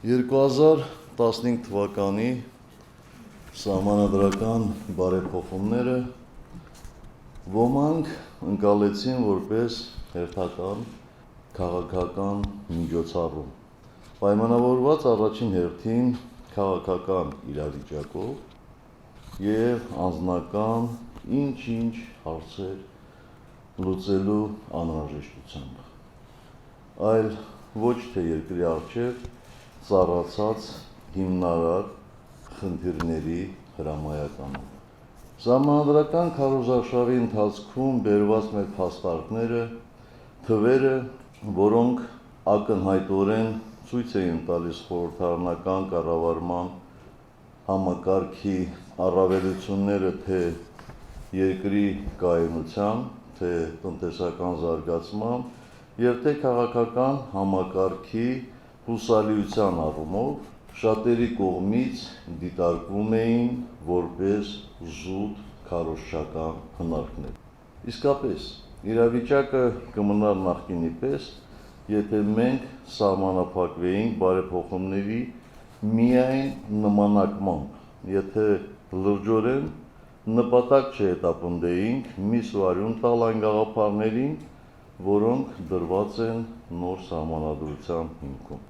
2015 թվականի սահմանադրական բարեփոխումները ոմանք ընկալեցին որպես հերթական քաղաքական միջոցառում, պայմանավորված առաջին հերթին քաղաքական իրավիճակով և անձնական ինչ-ինչ հարցեր լուծելու անհրաժեշտությամբ, այլ ոչ թե երկրի առջև ծառացած հիմնարար խնդիրների հրամայականով։ Սահմանադրական քարոզարշավի ընթացքում բերված մեր փաստարկները, թվերը, որոնք ակնհայտորեն ցույց էին տալիս խորհրդարանական կառավարման համակարգի առավելությունները թե երկրի կայունության, թե տնտեսական զարգացման և թե քաղաքական համակարգի հուսալիության առումով շատերի կողմից դիտարկվում էին որպես զուտ քարոզչական հնարքներ։ Իսկապես, իրավիճակը կմնար նախկինի պես, եթե մենք սահմանափակվեինք բարեփոխումների միայն նմանակմամբ, եթե լրջորեն նպատակ չհետապնդեինք միս ու արյուն տալ այն գաղափարներին, որոնք դրված են նոր սահմանադրության հիմքում։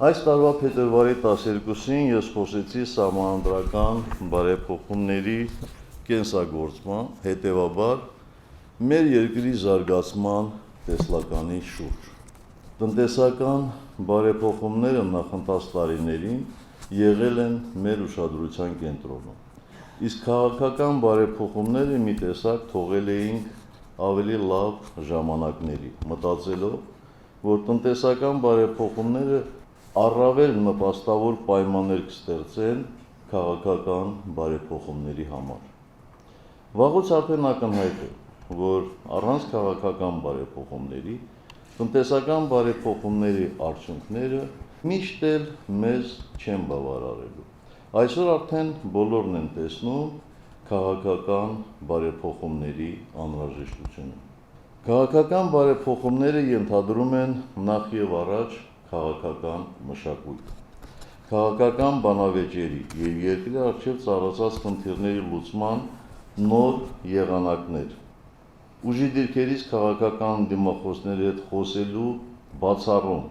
Այս տարվա փետրվարի 12-ին ես խոսեցի սահմանադրական բարեփոխումների կենսագործման, հետևաբար մեր երկրի զարգացման տեսլականի շուրջ։ Տնտեսական բարեփոխումները նախընթաց տարիներին եղել են մեր ուշադրության կենտրոնում, իսկ քաղաքական բարեփոխումները մի տեսակ թողել էինք ավելի լավ ժամանակների, մտածելով, որ տնտեսական բարեփոխումները առավել նպաստավոր պայմաններ կստեղծեն քաղաքական բարեփոխումների համար։ Վաղուց արդեն ակնհայտ է, որ առանց քաղաքական բարեփոխումների, տնտեսական բարեփոխումների արդյունքները միշտ էլ մեզ չեն բավարարելու։ Այսօր արդեն բոլորն են տեսնում քաղաքական բարեփոխումների անհրաժեշտությունը։ Քաղաքական բարեփոխումները ենթադրում են նախ եւ առաջ քաղաքական մշակույթ, քաղաքական բանավեճերի և երկրի առջև ծառացած խնդիրների լուծման նոր եղանակներ, ուժի դիրքերից քաղաքական դիմախոսների հետ խոսելու բացառում,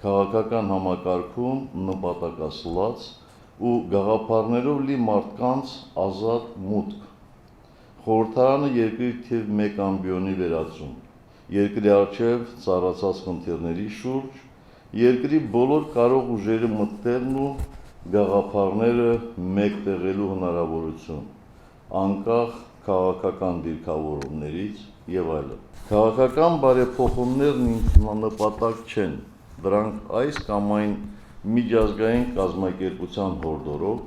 քաղաքական համակարգում նպատակասլաց ու գաղափարներով լի մարդկանց ազատ մուտք, խորհրդարանը երկրի թիվ 1 ամբիոնի վերածում, երկրի առջև ծառացած խնդիրների շուրջ, երկրի բոլոր կարող ուժերի մտքերն ու գաղափարները մեկտեղելու հնարավորություն, անկախ քաղաքական դիրքավորումներից և այլն։ Քաղաքական բարեփոխումներն ինքնանպատակ չեն, դրանք այս կամ այն միջազգային կազմակերպության հորդորով,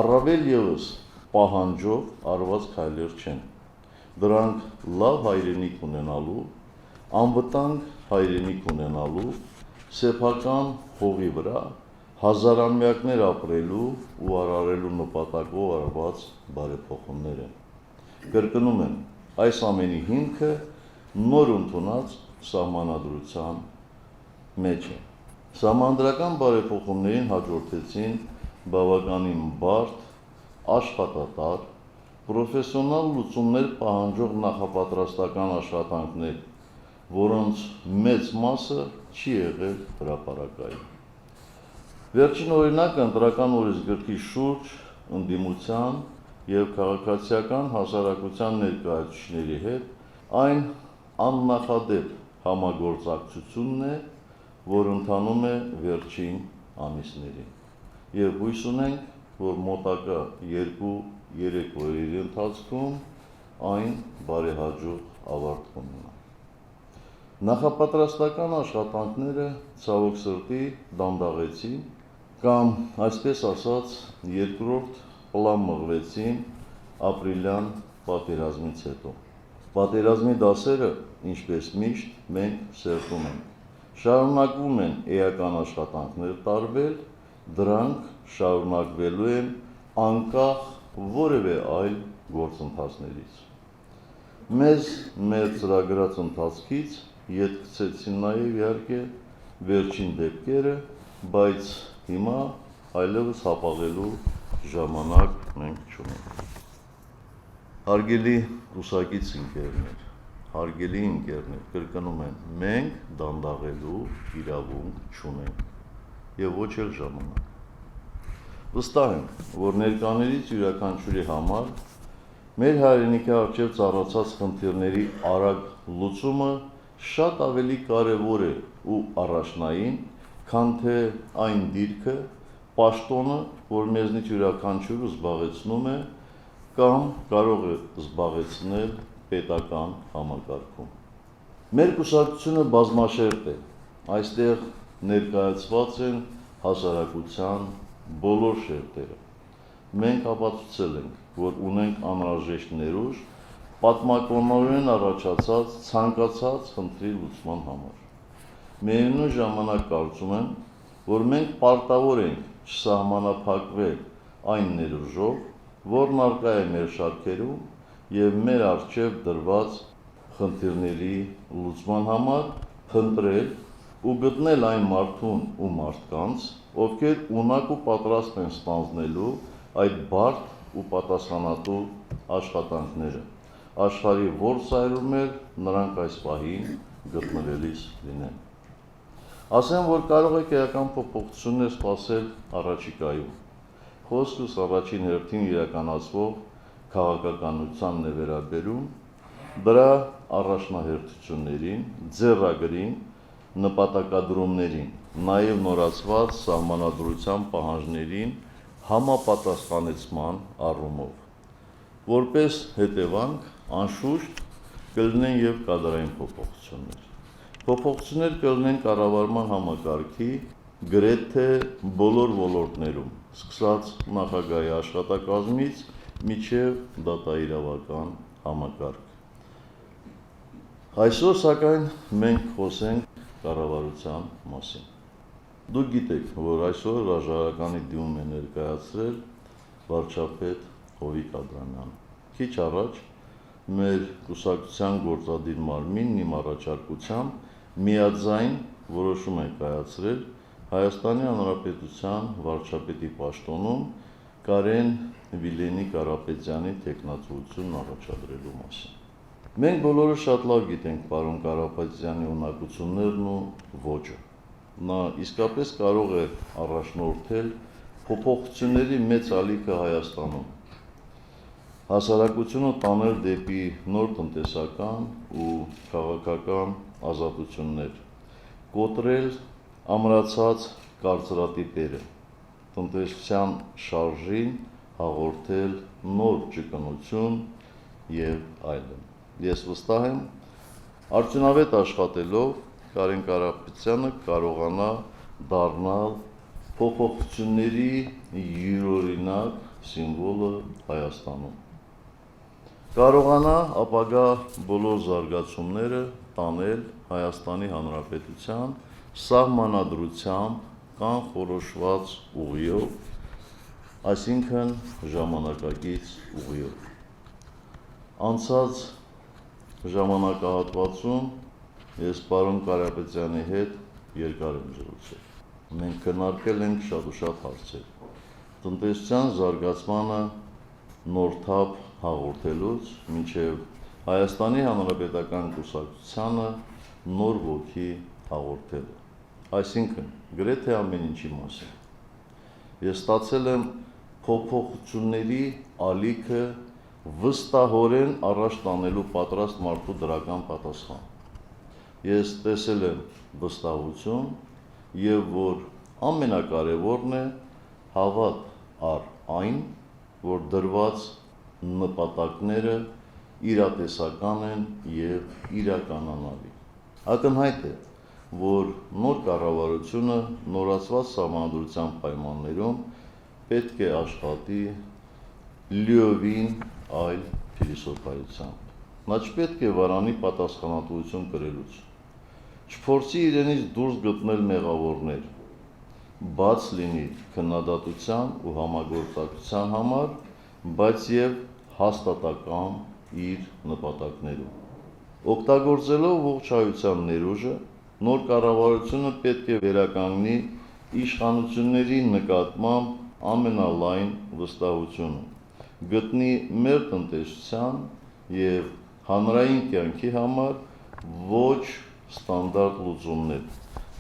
առավել ևս պահանջով արված քայլեր չեն։ Դրանք լավ հայրենիք ունենալու, անվտանգ հայրենիք ունենալու, սեփական հողի վրա հազարամյակներ ապրելու ու արարելու նպատակով արված բարեփոխումներ են։ Կրկնում եմ, այս ամենի հիմքը նոր ընդունած սահմանադրության մեջ է։ Սահմանադրական բարեփոխումներին հաջորդեցին բավականին բարդ, աշխատատար, պրոֆեսիոնալ լուծումներ պահանջող նախապատրաստական աշխատանքներ, որոնց մեծ մասը չի եղել հրապարակային։ Վերջին օրինակը ընտրական օրենսգրքի շուրջ ընդդիմության և քաղաքացիական հասարակության ներկայացուցիչների հետ այն աննախադեպ համագործակցությունն է, որ ընթանում է վերջին ամիսներին, և հույս ունենք, որ մոտակա 2-3 օրերի ընթացքում այն բարեհաջող ավարտ կունենա։ Նախապատրաստական աշխատանքները ցավոք սրտի դանդաղեցին կամ, այսպես ասած, երկրորդ պլան մղվեցին ապրիլյան պատերազմից հետո։ Պատերազմի դասերը, ինչպես միշտ, մենք սերտում ենք։ Շարունակվում են էական աշխատանքներ տարվել, դրանք շարունակվելու են անկախ որևէ այլ գործընթացներից։ Մեզ մեր ծրագրած ընթացքից ետ գցեցին նաև իհարկե վերջին դեպքերը բայց հիմա այլևս հապաղելու ժամանակ մենք չունենք։ Հարգելի կուսակից ընկերներ, հարգելի ընկերներ, կրկնում եմ, մենք դանդաղելու իրավունք չունենք եւ ոչ էլ ժամանակ։ Վստահ եմ, որ ներկաներից յուրաքանչյուրի համար մեր հայրենիքի առջև ծառացած խնդիրների արագ լուծումը շատ ավելի կարևոր է ու առաջնային, քան թե այն դիրքը, պաշտոնը, որ մեզնից յուրաքանչյուրը զբաղեցնում է կամ կարող է զբաղեցնել պետական համակարգում։ Մեր կուսակցությունը բազմաշերտ է, այստեղ ներկայացված են հասարակության բոլոր շերտերը։ Մենք ապացուցել ենք, որ ունենք անհրաժեշտ ներուժ պատմականորեն առաջացած ցանկացած խնդրի լուծման համար։ Միևնույն ժամանակ կարծում եմ, որ մենք պարտավոր ենք չսահմանափակվել այն ներուժով, որն առկա է մեր շարքերում եւ մեր առջև դրված խնդիրների լուծման համար փնտրել ու գտնել այն մարդուն ու մարդկանց, ովքեր ունակ ու պատրաստ են ստանձնելու այդ բարդ ու պատասխանատու աշխատանքները, աշխարհի որ ծայրում էլ նրանք այս պահին գտնվելիս լինեն։ Ասեմ, որ կարող եք էական փոփոխություններ սպասել առաջիկայում։ Խոսքս առաջին հերթին իրականացվող քաղաքականությանն է վերաբերում, դրա առաջնահերթություններին, ձեռագրին, նպատակադրումներին, նաև նորացված սահմանադրության պահանջներին համապատասխանեցման առումով։ Որպես հետևանք, անշուշտ կլինեն եւ կադրային փոփոխություններ։ Փոփոխություններ կլինեն կառավարման համակարգի գրեթե բոլոր ոլորտներում, սկսած նախագահի աշխատակազմից մինչև դատաիրավական համակարգ։ Այսօր սակայն մենք խոսենք կառավարության մասին։ Դուք գիտեք, որ այսօր հրաժարականի դիմում է ներկայացրել վարչապետ Հովիկ Աբրամյանը։ Քիչ առաջ մեր կուսակցության գործադիր մարմինն իմ առաջարկությամբ միաձայն որոշում է կայացրել Հայաստանի Հանրապետության վարչապետի պաշտոնում Կարեն Վիլենի Կարապետյանի թեկնածուությունն առաջադրելու մասին։ Մենք բոլորը շատ լավ գիտենք պարոն Կարապետյանի ունակություններն ու ոճը։ Նա իսկապես կարող է առաջնորդել փոփոխությունների մեծ ալիքը Հայաստանում, հասարակությունը տանել դեպի նոր տնտեսական ու քաղաքական ազատություններ, կոտրել ամրացած կարծրատիպերը, տնտեսության շարժին հաղորդել նոր ճկունություն եւ այլն։ Ես վստահ եմ, արդյունավետ աշխատելով Կարեն Կարապետյանը կարողանա դառնալ փոփոխությունների յուրօրինակ սիմվոլը Հայաստանում։ Կարողանա ապագա բոլոր զարգացումները տանել Հայաստանի Հանրապետության սահմանադրությամբ կանխորոշված ուղիով, այսինքն ժամանակակից ուղիով։ Անցած ժամանակահատվածում ես պարոն Կարապետյանի հետ երկար եմ զրուցել։ Մենք քննարկել ենք շատ ու շատ հարցեր։ Տնտեսության զարգացմանը նոր թափ հաղորդելուց մինչև Հայաստանի Հանրապետական կուսակցությանը նոր ոգի հաղորդելը։ Այսինքն, գրեթե ամեն ինչի մասին։ Ես ստացել եմ փոփոխությունների ալիքը վստահորեն առաջ տանելու պատրաստ մարդու դրական պատասխան։ Ես տեսել եմ վստահություն եւ որ ամենակարևորն է հավատ առ այն, որ դրված նպատակները իրատեսական են եւ իրականանալի։ Ակնհայտ է, որ նոր կառավարությունը նորացված սահմանադրության պայմաններում պետք է աշխատի լիովին այլ փիլիսոփայությամբ։ Նա չպետք է վարանի պատասխանատվություն կրելուց։ Չփորձի իրենից դուրս գտնել մեղավորներ, բաց լինի քննադատության ու համագործակցության համար, բայց եւ հաստատական իր նպատակներում։ Օգտագործելով ողջ հայության ներուժը, նոր կառավարությունը պետք է վերականգնի իշխանությունների նկատմամբ ամենալայն վստահությունը, գտնի մեր տնտեսության և հանրային կյանքի համար ոչ ստանդարտ լուծումներ,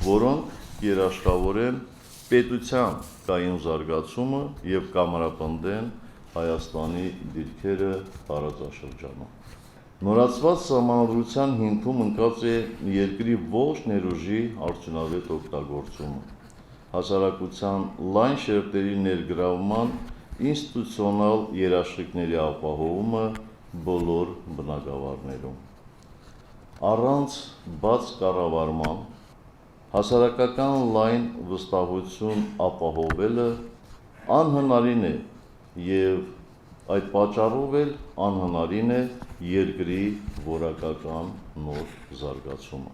որոնք երաշխավորեն պետության կայուն զարգացումը և կամրապնդեն Հայաստանի դիրքերը տարածաշրջանում։ Նորացված սահմանադրության հիմքում ընկած է երկրի ողջ ներուժի արդյունավետ օգտագործումը, հասարակության լայն շերտերի ներգրավման ինստիտուցիոնալ երաշխիքների ապահովումը բոլոր բնագավառներում։ Առանց բաց կառավարման հասարակական լայն վստահություն ապահովելը անհնարին է և այդ պատճառով էլ անհնարին է երկրի որակական նոր զարգացումը։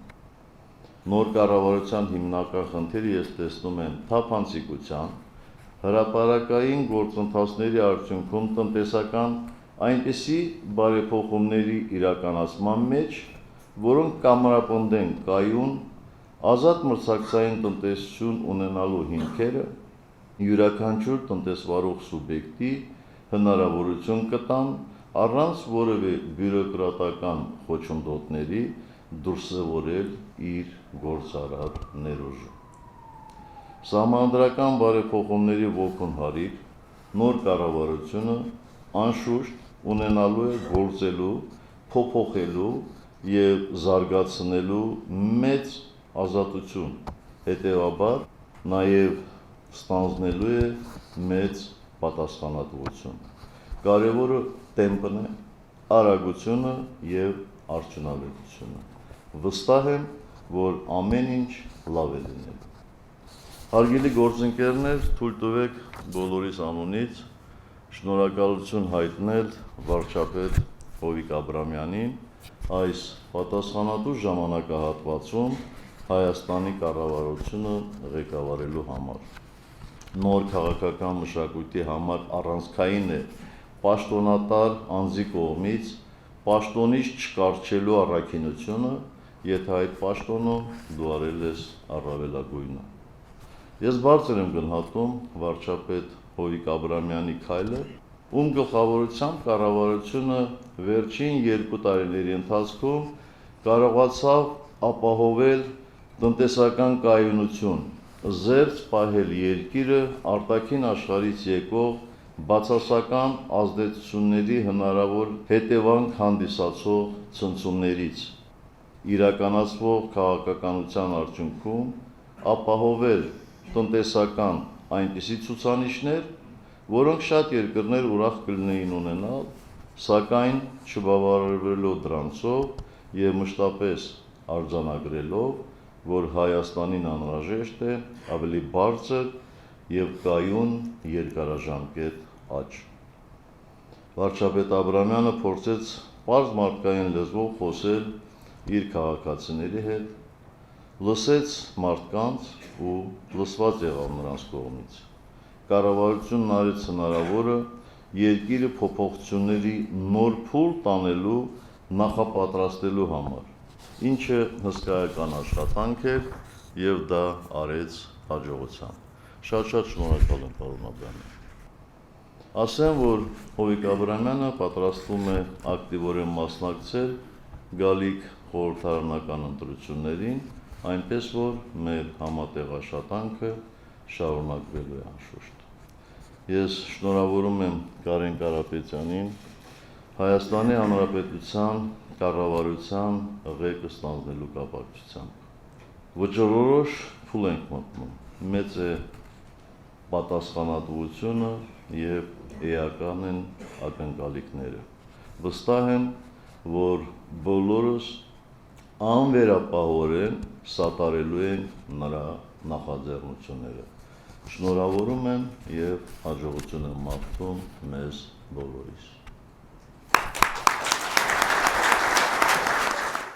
Նոր կառավարության հիմնական խնդիրը ես տեսնում եմ թափանցիկության, հրապարակային գործընթացների արդյունքում տնտեսական այնպիսի բարեփոխումների իրականացման մեջ, որոնք կամրապնդեն կայուն, ազատ մրցակցային տնտեսություն ունենալու հիմքերը, յուրաքանչյուր տնտեսվարող սուբյեկտի հնարավորություն կտան առանց որևէ բյուրոկրատական խոչընդոտների դրսևորել իր գործարար ներուժը։ Սահմանադրական բարեփոխումների ոգուն հարիր նոր կառավարությունը անշուշտ ունենալու է գործելու, փոփոխելու և զարգացնելու մեծ ազատություն, հետևաբար նաև ստանձնելու է մեծ պատասխանատվություն։ Կարևորը տեմպն է, արագությունը և արդյունավետությունը։ Վստահ եմ, որ ամեն ինչ լավ է լինելու։ Հարգելի գործընկերներ, թույլ տվեք բոլորիս անունից շնորհակալություն հայտնել վարչապետ Հովիկ Աբրամյանին այս պատասխանատու ժամանակահատվածում Հայաստանի կառավարությունը ղեկավարելու համար։ Նոր քաղաքական մշակույթի համար առանցքային է պաշտոնատար անձի կողմից պաշտոնից չկառչելու առաքինությունը, եթե այդ պաշտոնում դու արել ես առավելագույնը։ Ես բարձր եմ գնահատում վարչապետ Հովիկ Աբրամյանի քայլը, ում գլխավորությամբ կառավարությունը վերջին 2 տարիների ընթացքում կարողացավ ապահովել տնտեսական կայունություն, զերծ պահել երկիրը արտաքին աշխարհից եկող բացասական ազդեցությունների հնարավոր հետևանք հանդիսացող ցնցումներից, իրականացվող քաղաքականության արդյունքում ապահովել տնտեսական այնպիսի ցուցանիշներ, որոնք շատ երկրներ ուրախ կլինեին ունենալ, սակայն չբավարարվելով դրանցով և մշտապես արձանագրելով, որ Հայաստանին անհրաժեշտ է ավելի բարձր և կայուն երկարաժամկետ աճ։ Վարչապետ Աբրամյանը փորձեց պարզ մարդկային լեզվով խոսել իր քաղաքացիների հետ, լսեց մարդկանց ու լսված եղավ նրանց կողմից։ Կառավարությունն արեց հնարավորը երկիրը փոփոխությունների նոր փուլ տանելու նախապատրաստելու համար, ինչը հսկայական աշխատանք էր և դա արեց հաջողությամբ։ Շատ շնորհակալ եմ, պարոն Աբրամյան։ Ասեմ, որ Հովիկ Աբրամյանը պատրաստվում է ակտիվորեն մասնակցել գալիք խորհրդարանական ընտրություններին, այնպես որ մեր համատեղ աշխատանքը շարունակվելու է անշուշտ։ Ես շնորհավորում եմ Կարեն Կարապետյանին Հայաստանի Հանրապետության կառավարության ղեկը ստանձնելու կապակցությամբ։ Վճռորոշ փուլ ենք մտնում, մեծ է պատասխանատվությունը և էական են ակնկալիքները։ Վստահ եմ, որ բոլորս անվերապահորեն սատարելու ենք նրա նախաձեռնությունները։ Շնորհավորում եմ և հաջողություն եմ մաղթում մեզ բոլորիս։